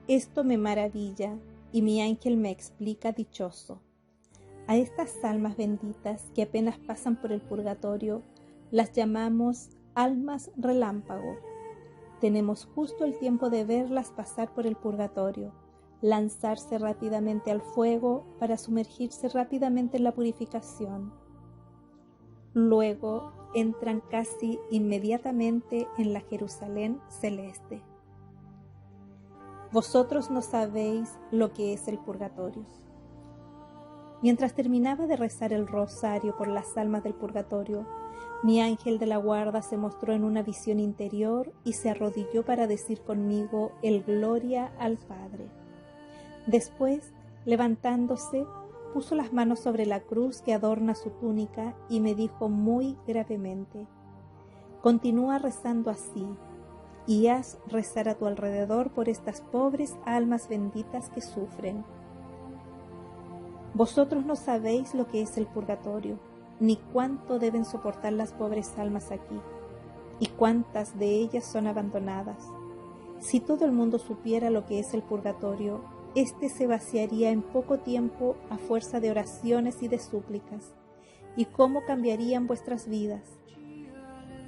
Esto me maravilla y mi ángel me explica dichoso. A estas almas benditas que apenas pasan por el purgatorio, las llamamos almas relámpago. Tenemos justo el tiempo de verlas pasar por el purgatorio, lanzarse rápidamente al fuego para sumergirse rápidamente en la purificación. Luego entran casi inmediatamente en la Jerusalén celeste. Vosotros no sabéis lo que es el purgatorio. Mientras terminaba de rezar el rosario por las almas del purgatorio, mi ángel de la guarda se mostró en una visión interior y se arrodilló para decir conmigo el Gloria al Padre. Después, levantándose, puso las manos sobre la cruz que adorna su túnica y me dijo muy gravemente: continúa rezando así y haz rezar a tu alrededor por estas pobres almas benditas que sufren. Vosotros no sabéis lo que es el purgatorio, ni cuánto deben soportar las pobres almas aquí, y cuántas de ellas son abandonadas. Si todo el mundo supiera lo que es el purgatorio, éste se vaciaría en poco tiempo a fuerza de oraciones y de súplicas, y cómo cambiarían vuestras vidas.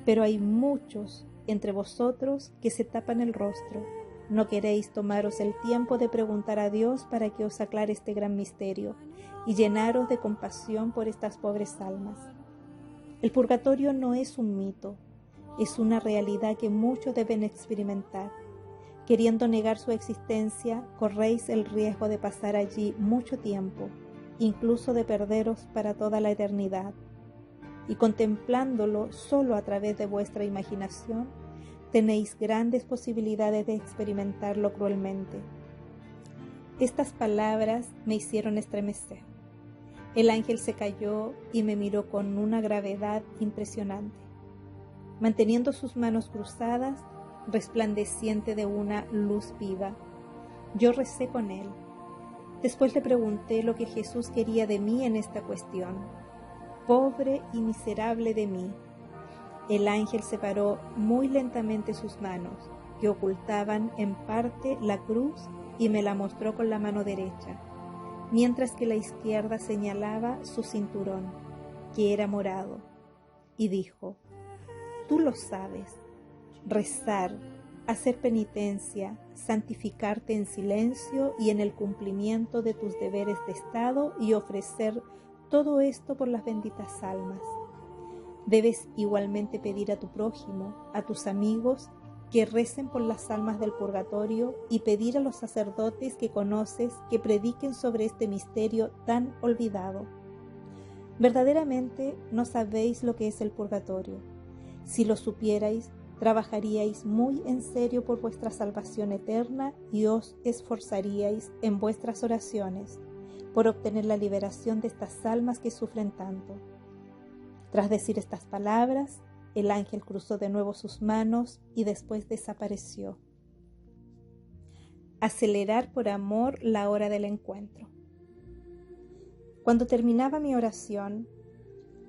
Pero hay muchos entre vosotros que se tapan el rostro. No queréis tomaros el tiempo de preguntar a Dios para que os aclare este gran misterio y llenaros de compasión por estas pobres almas. El purgatorio no es un mito, es una realidad que muchos deben experimentar. Queriendo negar su existencia, corréis el riesgo de pasar allí mucho tiempo, incluso de perderos para toda la eternidad. Y contemplándolo solo a través de vuestra imaginación, tenéis grandes posibilidades de experimentarlo cruelmente. Estas palabras me hicieron estremecer. El ángel se calló y me miró con una gravedad impresionante, manteniendo sus manos cruzadas, resplandeciente de una luz viva. Yo recé con él. Después le pregunté lo que Jesús quería de mí en esta cuestión. Pobre y miserable de mí. El ángel separó muy lentamente sus manos, que ocultaban en parte la cruz, y me la mostró con la mano derecha, mientras que la izquierda señalaba su cinturón, que era morado, y dijo: tú lo sabes, rezar, hacer penitencia, santificarte en silencio y en el cumplimiento de tus deberes de Estado y ofrecer todo esto por las benditas almas. Debes igualmente pedir a tu prójimo, a tus amigos, que recen por las almas del purgatorio y pedir a los sacerdotes que conoces que prediquen sobre este misterio tan olvidado. Verdaderamente no sabéis lo que es el purgatorio. Si lo supierais, trabajaríais muy en serio por vuestra salvación eterna y os esforzaríais en vuestras oraciones por obtener la liberación de estas almas que sufren tanto. Tras decir estas palabras, el ángel cruzó de nuevo sus manos y después desapareció. Acelerar por amor la hora del encuentro. Cuando terminaba mi oración,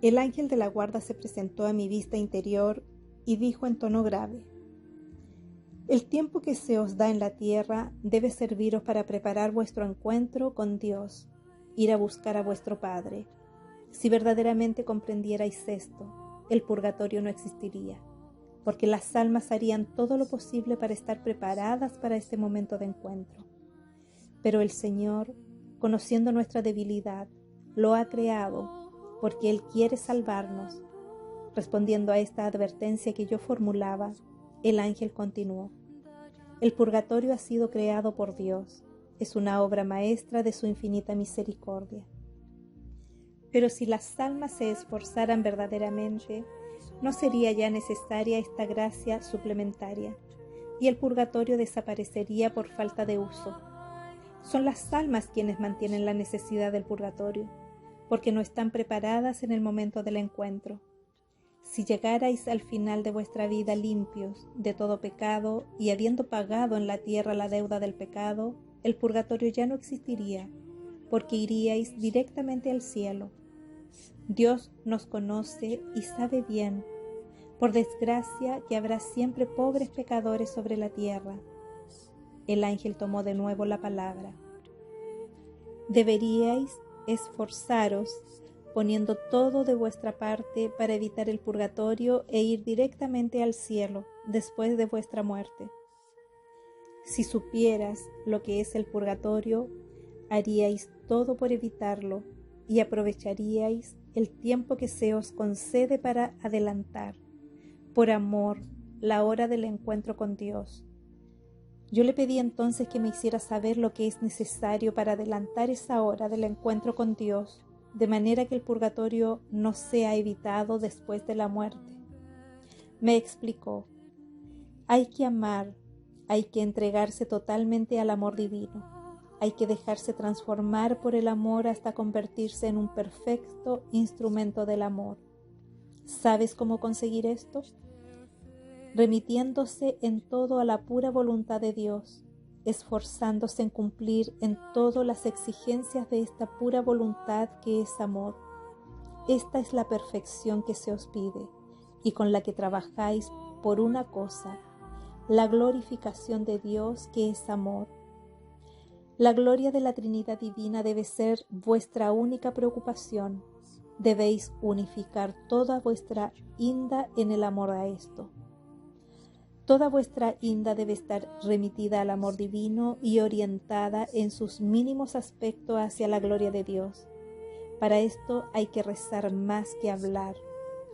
el ángel de la guarda se presentó a mi vista interior y dijo en tono grave: el tiempo que se os da en la tierra debe serviros para preparar vuestro encuentro con Dios, ir a buscar a vuestro Padre. Si verdaderamente comprendierais esto, el purgatorio no existiría, porque las almas harían todo lo posible para estar preparadas para ese momento de encuentro. Pero el Señor, conociendo nuestra debilidad, lo ha creado porque Él quiere salvarnos. Respondiendo a esta advertencia que yo formulaba, el ángel continuó: el purgatorio ha sido creado por Dios, es una obra maestra de su infinita misericordia. Pero si las almas se esforzaran verdaderamente, no sería ya necesaria esta gracia suplementaria, y el purgatorio desaparecería por falta de uso. Son las almas quienes mantienen la necesidad del purgatorio, porque no están preparadas en el momento del encuentro. Si llegarais al final de vuestra vida limpios de todo pecado y habiendo pagado en la tierra la deuda del pecado, el purgatorio ya no existiría, porque iríais directamente al cielo. Dios nos conoce y sabe bien, por desgracia, que habrá siempre pobres pecadores sobre la tierra. el ángel tomó de nuevo la palabra. Deberíais esforzaros poniendo todo de vuestra parte para evitar el purgatorio e ir directamente al cielo después de vuestra muerte. Si supieras lo que es el purgatorio, haríais todo por evitarlo y aprovecharíais el tiempo que se os concede para adelantar, por amor, la hora del encuentro con Dios. Yo le pedí entonces que me hiciera saber lo que es necesario para adelantar esa hora del encuentro con Dios, de manera que el purgatorio no sea evitado después de la muerte. Me explicó: hay que amar, hay que entregarse totalmente al amor divino, hay que dejarse transformar por el amor hasta convertirse en un perfecto instrumento del amor. ¿Sabes cómo conseguir esto? Remitiéndose en todo a la pura voluntad de Dios, esforzándose en cumplir en todo las exigencias de esta pura voluntad que es amor. Esta es la perfección que se os pide y con la que trabajáis por una cosa, la glorificación de Dios que es amor. La gloria de la Trinidad Divina debe ser vuestra única preocupación. Debéis unificar toda vuestra inda en el amor a esto. Toda vuestra inda debe estar remitida al amor divino y orientada en sus mínimos aspectos hacia la gloria de Dios. Para esto hay que rezar más que hablar,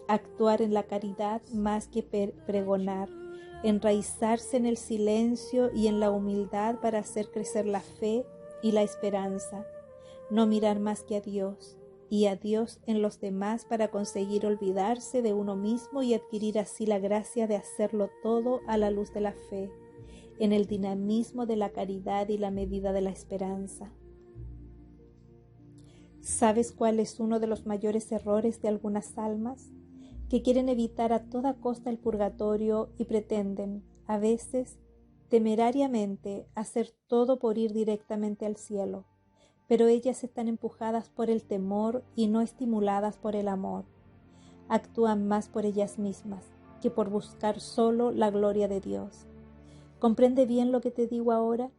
actuar en la caridad más que pregonar, enraizarse en el silencio y en la humildad para hacer crecer la fe y la esperanza, no mirar más que a Dios, y a Dios en los demás para conseguir olvidarse de uno mismo y adquirir así la gracia de hacerlo todo a la luz de la fe, en el dinamismo de la caridad y la medida de la esperanza. ¿Sabes cuál es uno de los mayores errores de algunas almas? Que quieren evitar a toda costa el purgatorio y pretenden, a veces, temerariamente, hacer todo por ir directamente al cielo. Pero ellas están empujadas por el temor y no estimuladas por el amor. Actúan más por ellas mismas que por buscar solo la gloria de Dios. ¿Comprende bien lo que te digo ahora?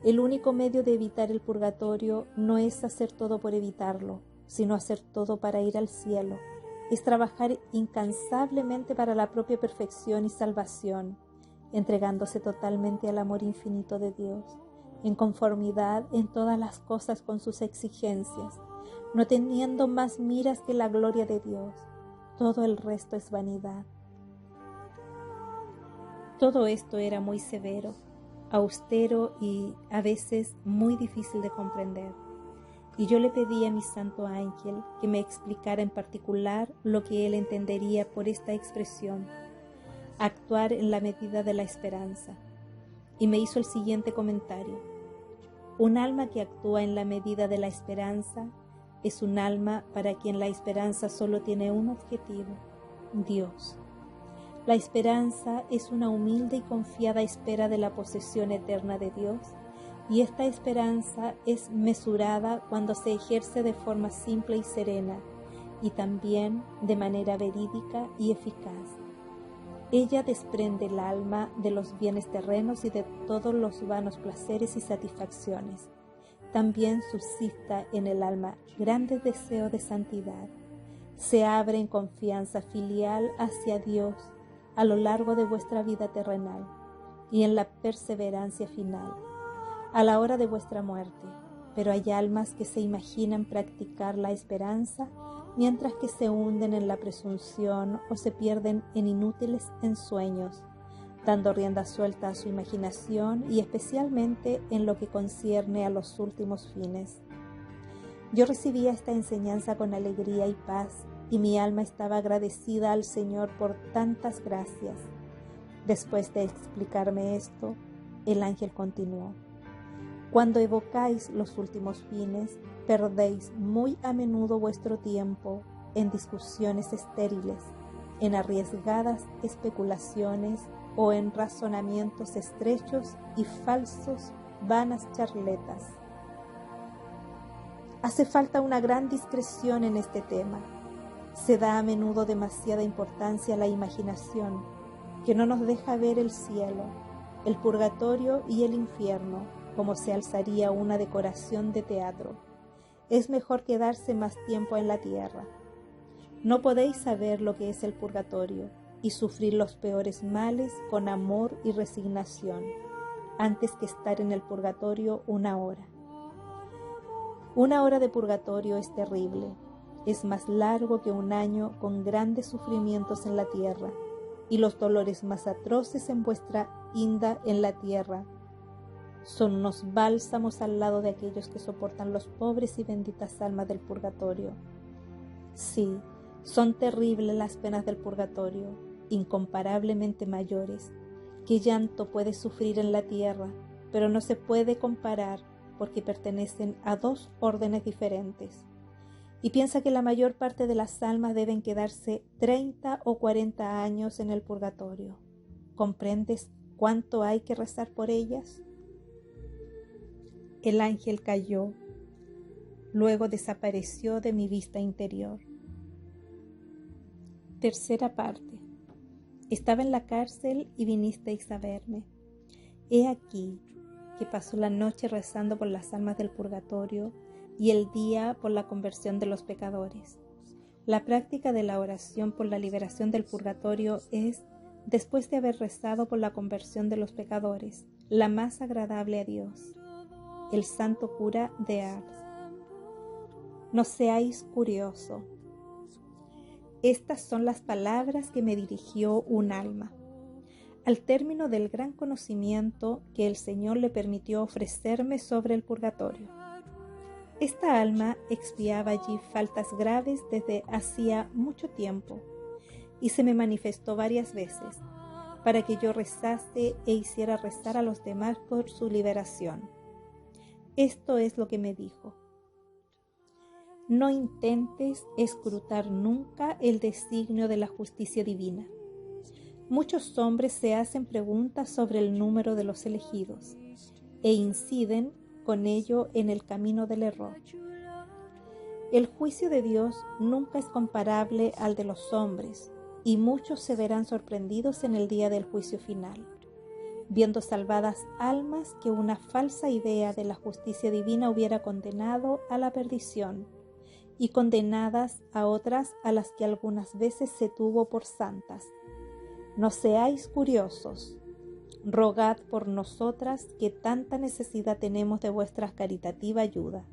El único medio de evitar el purgatorio no es hacer todo por evitarlo, sino hacer todo para ir al cielo. Es trabajar incansablemente para la propia perfección y salvación, entregándose totalmente al amor infinito de Dios, en conformidad en todas las cosas con sus exigencias, no teniendo más miras que la gloria de Dios. Todo el resto es vanidad. Todo esto era muy severo, austero y a veces muy difícil de comprender. Y yo le pedí a mi santo ángel que me explicara en particular lo que él entendería por esta expresión, actuar en la medida de la esperanza. Y me hizo el siguiente comentario: un alma que actúa en la medida de la esperanza es un alma para quien la esperanza solo tiene un objetivo: Dios. La esperanza es una humilde y confiada espera de la posesión eterna de Dios, y esta esperanza es mesurada cuando se ejerce de forma simple y serena, y también de manera verídica y eficaz. Ella desprende el alma de los bienes terrenos y de todos los vanos placeres y satisfacciones. También suscita en el alma grandes deseos de santidad. Se abre en confianza filial hacia Dios a lo largo de vuestra vida terrenal y en la perseverancia final, a la hora de vuestra muerte. Pero hay almas que se imaginan practicar la esperanza mientras que se hunden en la presunción o se pierden en inútiles ensueños, dando rienda suelta a su imaginación y especialmente en lo que concierne a los últimos fines. Yo recibía esta enseñanza con alegría y paz, y mi alma estaba agradecida al Señor por tantas gracias. Después de explicarme esto, el ángel continuó: cuando evocáis los últimos fines, perdéis muy a menudo vuestro tiempo en discusiones estériles, en arriesgadas especulaciones o en razonamientos estrechos y falsos, vanas charletas. Hace falta una gran discreción en este tema. Se da a menudo demasiada importancia a la imaginación, que no nos deja ver el cielo. el purgatorio y el infierno, como se alzaría una decoración de teatro. Es mejor quedarse más tiempo en la tierra. No podéis saber lo que es el purgatorio y sufrir los peores males con amor y resignación, antes que estar en el purgatorio una hora. Una hora de purgatorio es terrible, es más largo que un año con grandes sufrimientos en la tierra, y los dolores más atroces en vuestra inda en la tierra son unos bálsamos al lado de aquellos que soportan los pobres y benditas almas del purgatorio. Sí, son terribles las penas del purgatorio, incomparablemente mayores. Qué llanto puede sufrir en la tierra, pero no se puede comparar porque pertenecen a dos órdenes diferentes. Y piensa que la mayor parte de las almas deben quedarse 30 o 40 años en el purgatorio. ¿Comprendes cuánto hay que rezar por ellas? El ángel cayó, luego desapareció de mi vista interior. Tercera parte. Estaba en la cárcel y vinisteis a verme. He aquí que pasó la noche rezando por las almas del purgatorio y el día por la conversión de los pecadores. La práctica de la oración por la liberación del purgatorio es, después de haber rezado por la conversión de los pecadores, la más agradable a Dios. El santo cura de Ars. No seáis curioso. Estas son las palabras que me dirigió un alma. Al término del gran conocimiento que el Señor le permitió ofrecerme sobre el purgatorio. Esta alma expiaba allí faltas graves desde hacía mucho tiempo y se me manifestó varias veces para que yo rezase e hiciera rezar a los demás por su liberación. Esto es lo que me dijo. No intentes escrutar nunca el designio de la justicia divina. Muchos hombres se hacen preguntas sobre el número de los elegidos e inciden con ello en el camino del error. El juicio de Dios nunca es comparable al de los hombres, y muchos se verán sorprendidos en el día del juicio final, viendo salvadas almas que una falsa idea de la justicia divina hubiera condenado a la perdición, y condenadas a otras a las que algunas veces se tuvo por santas. No seáis curiosos, rogad por nosotras que tanta necesidad tenemos de vuestra caritativa ayuda,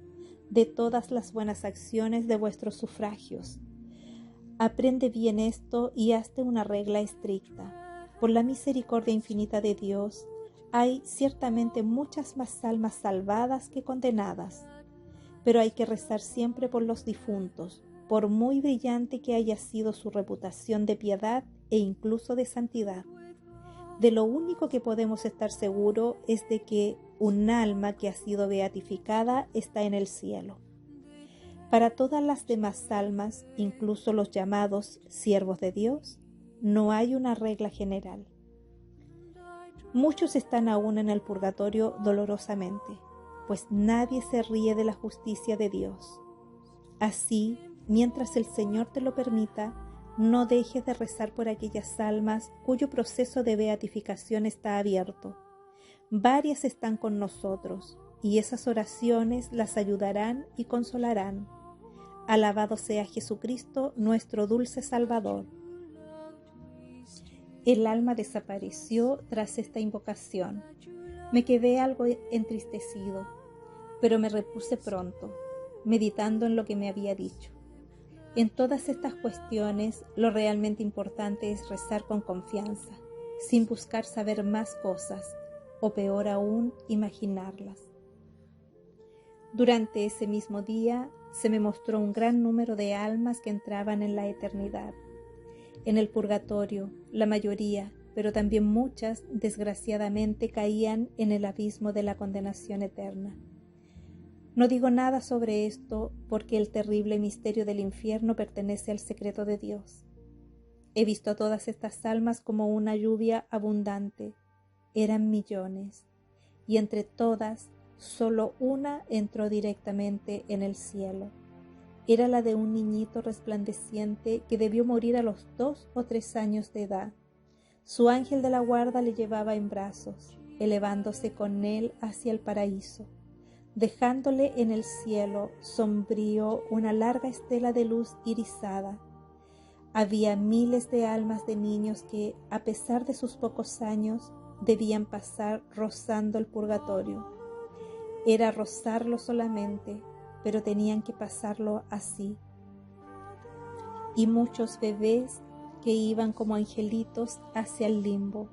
de todas las buenas acciones de vuestros sufragios. Aprende bien esto y hazte una regla estricta. Por la misericordia infinita de Dios, hay ciertamente muchas más almas salvadas que condenadas, pero hay que rezar siempre por los difuntos, por muy brillante que haya sido su reputación de piedad e incluso de santidad. De lo único que podemos estar seguros es de que un alma que ha sido beatificada está en el cielo. Para todas las demás almas, incluso los llamados siervos de Dios, no hay una regla general. Muchos están aún en el purgatorio dolorosamente, pues nadie se ríe de la justicia de Dios. Así, mientras el Señor te lo permita, no dejes de rezar por aquellas almas cuyo proceso de beatificación está abierto. Varias están con nosotros, y esas oraciones las ayudarán y consolarán. Alabado sea Jesucristo, nuestro dulce Salvador. El alma desapareció tras esta invocación. Me quedé algo entristecido, pero me repuse pronto, meditando en lo que me había dicho. En todas estas cuestiones, lo realmente importante es rezar con confianza, sin buscar saber más cosas, o peor aún, imaginarlas. Durante ese mismo día, se me mostró un gran número de almas que entraban en la eternidad. En el purgatorio, la mayoría, pero también muchas, desgraciadamente, caían en el abismo de la condenación eterna. No digo nada sobre esto porque el terrible misterio del infierno pertenece al secreto de Dios. He visto a todas estas almas como una lluvia abundante. Eran millones, y entre todas, solo una entró directamente en el cielo. Era la de un niñito resplandeciente que debió morir a los 2 o 3 años de edad. Su ángel de la guarda le llevaba en brazos, elevándose con él hacia el paraíso, dejándole en el cielo sombrío una larga estela de luz irisada. Había miles de almas de niños que, a pesar de sus pocos años, debían pasar rozando el purgatorio. Era rozarlo solamente, pero tenían que pasarlo así. Y muchos bebés que iban como angelitos hacia el limbo.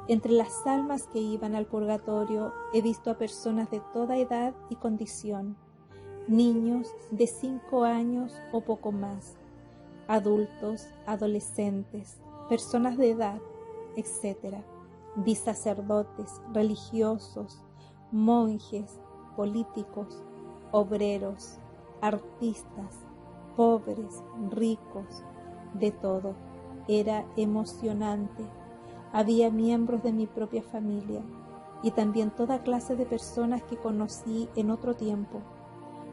Entre las almas que iban al purgatorio he visto a personas de toda edad y condición, niños de 5 años o poco más, adultos, adolescentes, personas de edad, etc. Vi sacerdotes, religiosos, monjes, políticos, obreros, artistas, pobres, ricos, de todo. Era emocionante. Había miembros de mi propia familia y también toda clase de personas que conocí en otro tiempo,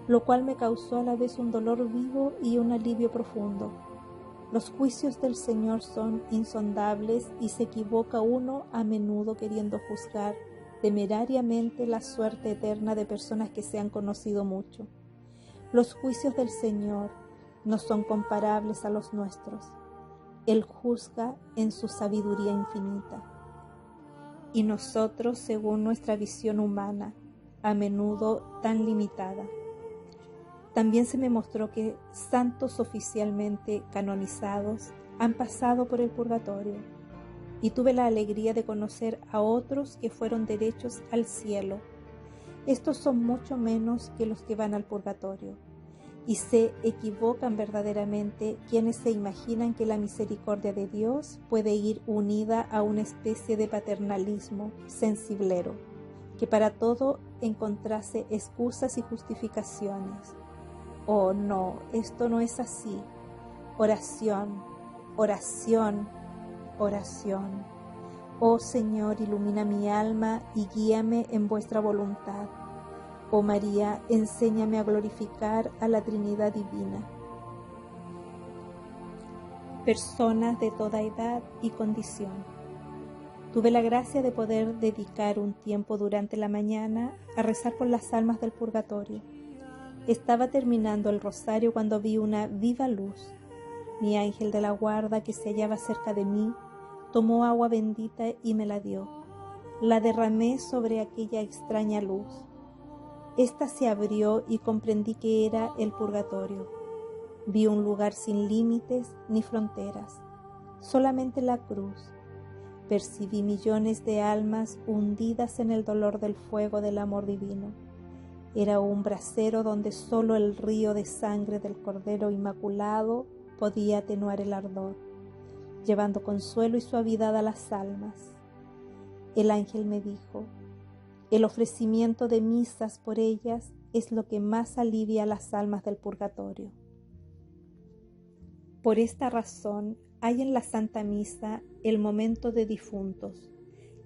lo cual me causó a la vez un dolor vivo y un alivio profundo. Los juicios del Señor son insondables y se equivoca uno a menudo queriendo juzgar temerariamente la suerte eterna de personas que se han conocido mucho. Los juicios del Señor no son comparables a los nuestros. Él juzga en su sabiduría infinita. Y nosotros, según nuestra visión humana, a menudo tan limitada. También se me mostró que santos oficialmente canonizados han pasado por el purgatorio, y tuve la alegría de conocer a otros que fueron derechos al cielo. Estos son mucho menos que los que van al purgatorio, y se equivocan verdaderamente quienes se imaginan que la misericordia de Dios puede ir unida a una especie de paternalismo sensiblero, que para todo encontrase excusas y justificaciones. Oh no, esto no es así. Oración, oración, oración. Oh Señor, ilumina mi alma y guíame en vuestra voluntad. Oh María, enséñame a glorificar a la Trinidad Divina. Personas de toda edad y condición. Tuve la gracia de poder dedicar un tiempo durante la mañana a rezar por las almas del purgatorio. Estaba terminando el rosario cuando vi una viva luz. Mi ángel de la guarda, que se hallaba cerca de mí, tomó agua bendita y me la dio. La derramé sobre aquella extraña luz. Esta se abrió y comprendí que era el purgatorio. Vi un lugar sin límites ni fronteras, solamente la cruz. Percibí millones de almas hundidas en el dolor del fuego del amor divino. Era un brasero donde solo el río de sangre del Cordero Inmaculado podía atenuar el ardor, llevando consuelo y suavidad a las almas. El ángel me dijo: el ofrecimiento de misas por ellas es lo que más alivia a las almas del purgatorio. Por esta razón hay en la Santa Misa el momento de difuntos,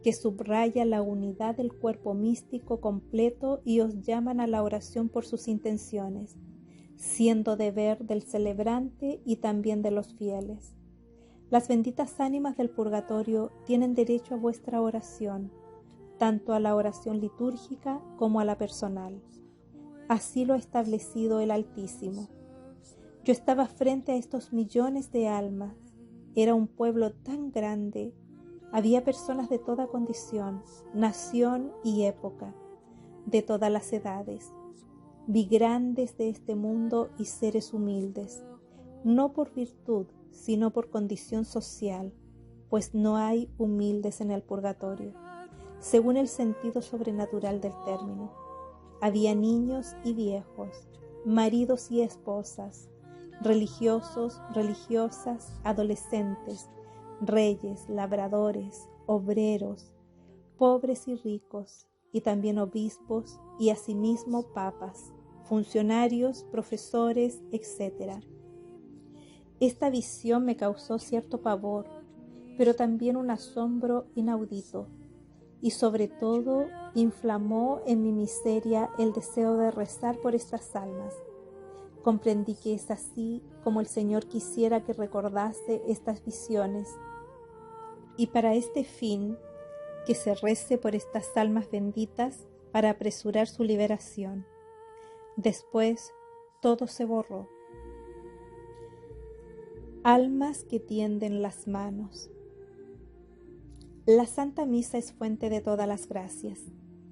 que subraya la unidad del cuerpo místico completo y os llaman a la oración por sus intenciones, siendo deber del celebrante y también de los fieles. Las benditas ánimas del purgatorio tienen derecho a vuestra oración, tanto a la oración litúrgica como a la personal. Así lo ha establecido el Altísimo. Yo estaba frente a estos millones de almas. Era un pueblo tan grande. Había personas de toda condición, nación y época, de todas las edades. Vi grandes de este mundo y seres humildes, no por virtud, sino por condición social, pues no hay humildes en el purgatorio, según el sentido sobrenatural del término. Había niños y viejos, maridos y esposas, religiosos, religiosas, adolescentes, reyes, labradores, obreros, pobres y ricos, y también obispos y asimismo papas, funcionarios, profesores, etc. Esta visión me causó cierto pavor, pero también un asombro inaudito, y sobre todo inflamó en mi miseria el deseo de rezar por estas almas. Comprendí que es así como el Señor quisiera que recordase estas visiones, y para este fin que se rece por estas almas benditas para apresurar su liberación. Después, todo se borró. Almas que tienden las manos. La Santa Misa es fuente de todas las gracias,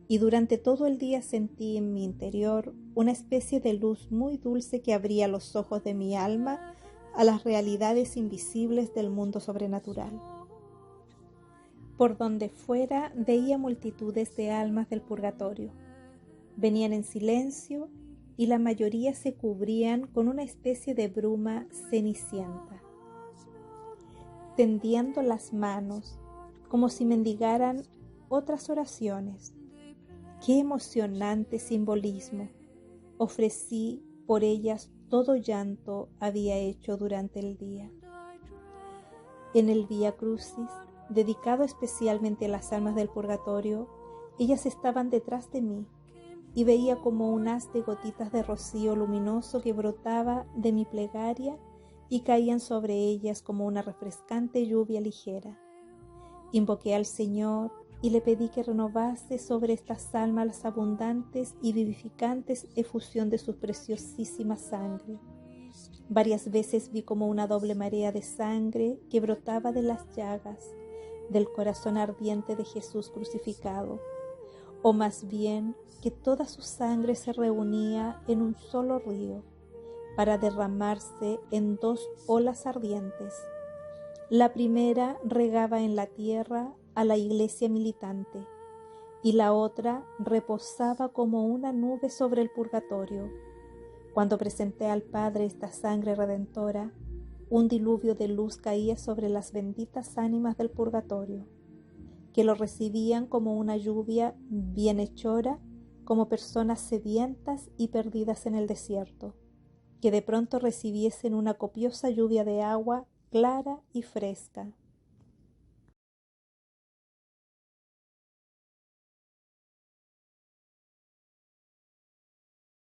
y durante todo el día sentí en mi interior una especie de luz muy dulce que abría los ojos de mi alma a las realidades invisibles del mundo sobrenatural. Por donde fuera veía multitudes de almas del purgatorio. Venían en silencio y la mayoría se cubrían con una especie de bruma cenicienta, tendiendo las manos como si mendigaran otras oraciones. ¡Qué emocionante simbolismo! Ofrecí por ellas todo llanto había hecho durante el día. En el Vía Crucis, dedicado especialmente a las almas del purgatorio, ellas estaban detrás de mí y veía como un haz de gotitas de rocío luminoso que brotaba de mi plegaria y caían sobre ellas como una refrescante lluvia ligera. Invoqué al Señor y le pedí que renovase sobre estas almas las abundantes y vivificantes efusión de su preciosísima sangre. Varias veces vi como una doble marea de sangre que brotaba de las llagas del corazón ardiente de Jesús crucificado, o más bien que toda su sangre se reunía en un solo río para derramarse en dos olas ardientes. La primera regaba en la tierra a la iglesia militante y la otra reposaba como una nube sobre el purgatorio. Cuando presenté al Padre esta sangre redentora, un diluvio de luz caía sobre las benditas ánimas del purgatorio, que lo recibían como una lluvia bienhechora, como personas sedientas y perdidas en el desierto, que de pronto recibiesen una copiosa lluvia de agua clara y fresca.